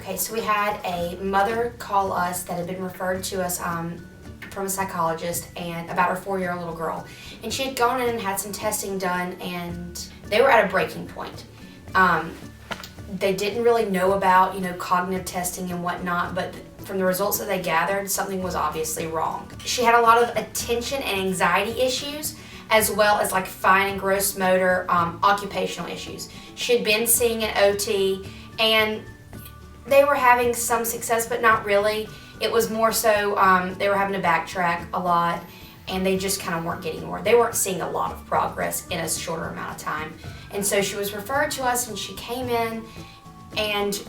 Okay, so we had a mother call us that had been referred to us from a psychologist and about her 4-year-old little girl. And she had gone in and had some testing done, and they were at a breaking point. They didn't really know about, cognitive testing and whatnot, but from the results that they gathered, something was obviously wrong. She had a lot of attention and anxiety issues, as well as like fine and gross motor occupational issues. She had been seeing an OT, and they were having some success, but not really. It was more so they were having to backtrack a lot, and they just kind of weren't getting more. They weren't seeing a lot of progress in a shorter amount of time. And so she was referred to us, and she came in, and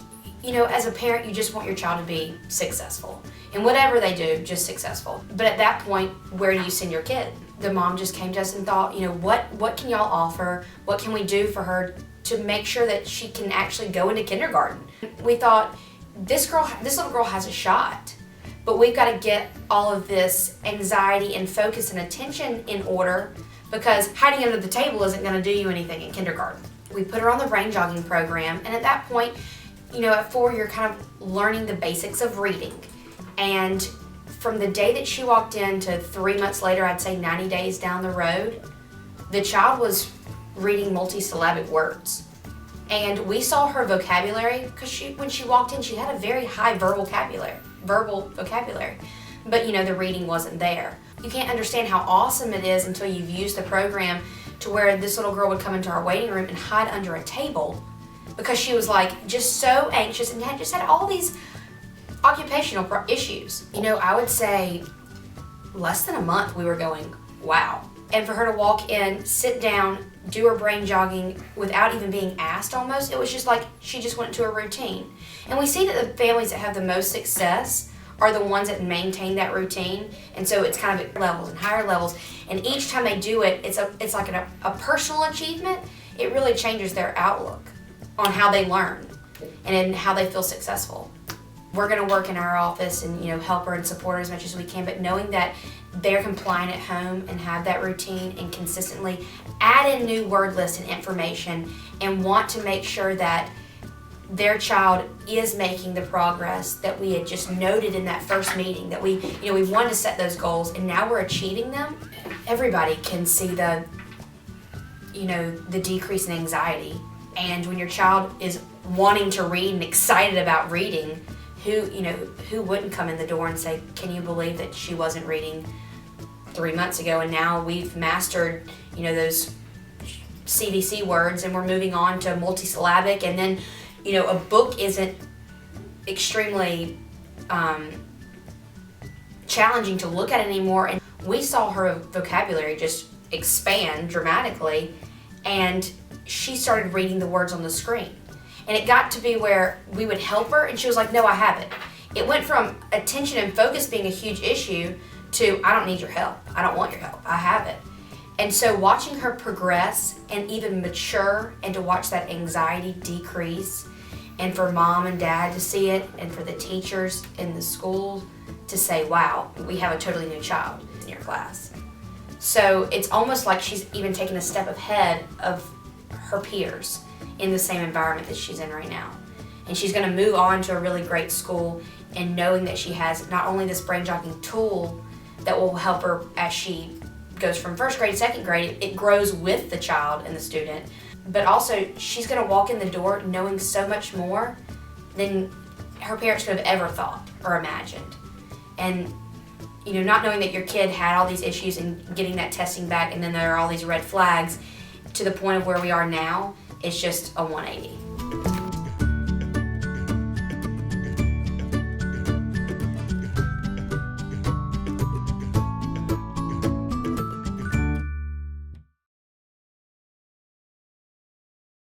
as a parent, you just want your child to be successful. And whatever they do, just successful. But at that point, where do you send your kid? The mom just came to us and thought, what can y'all offer? What can we do for her to make sure that she can actually go into kindergarten? We thought, this little girl has a shot, but we've got to get all of this anxiety and focus and attention in order, because hiding under the table isn't going to do you anything in kindergarten. We put her on the brain jogging program, and at that point, at 4, you're kind of learning the basics of reading. And from the day that she walked in to 3 months later, I'd say 90 days down the road, the child was reading multisyllabic words. And we saw her vocabulary, because when she walked in, she had a very high verbal vocabulary. But the reading wasn't there. You can't understand how awesome it is until you've used the program to where this little girl would come into our waiting room and hide under a table because she was like just so anxious and had all these occupational issues. I would say less than a month we were going, wow. And for her to walk in, sit down, do her brain jogging without even being asked almost, it was just like she just went into a routine. And we see that the families that have the most success are the ones that maintain that routine. And so it's kind of at levels and higher levels. And each time they do it, it's like a personal achievement. It really changes their outlook on how they learn and in how they feel successful. We're going to work in our office and help her and support her as much as we can, but knowing that they're compliant at home and have that routine and consistently add in new word lists and information and want to make sure that their child is making the progress that we had just noted in that first meeting, that we wanted to set those goals and now we're achieving them. Everybody can see the decrease in anxiety. And when your child is wanting to read and excited about reading, who wouldn't come in the door and say, can you believe that she wasn't reading 3 months ago, and now we've mastered those CDC words and we're moving on to multisyllabic, and then a book isn't extremely challenging to look at anymore. And we saw her vocabulary just expand dramatically, and she started reading the words on the screen. And it got to be where we would help her, and she was like, no, I have it. It went from attention and focus being a huge issue to, I don't need your help. I don't want your help. I have it. And so watching her progress and even mature, and to watch that anxiety decrease, and for mom and dad to see it, and for the teachers in the school to say, wow, we have a totally new child in your class. So it's almost like she's even taken a step ahead of her peers in the same environment that she's in right now. And she's going to move on to a really great school, and knowing that she has not only this brain jogging tool that will help her as she goes from first grade to second grade, it grows with the child and the student, but also she's going to walk in the door knowing so much more than her parents could have ever thought or imagined. And not knowing that your kid had all these issues and getting that testing back, and then there are all these red flags to the point of where we are now, it's just a 180.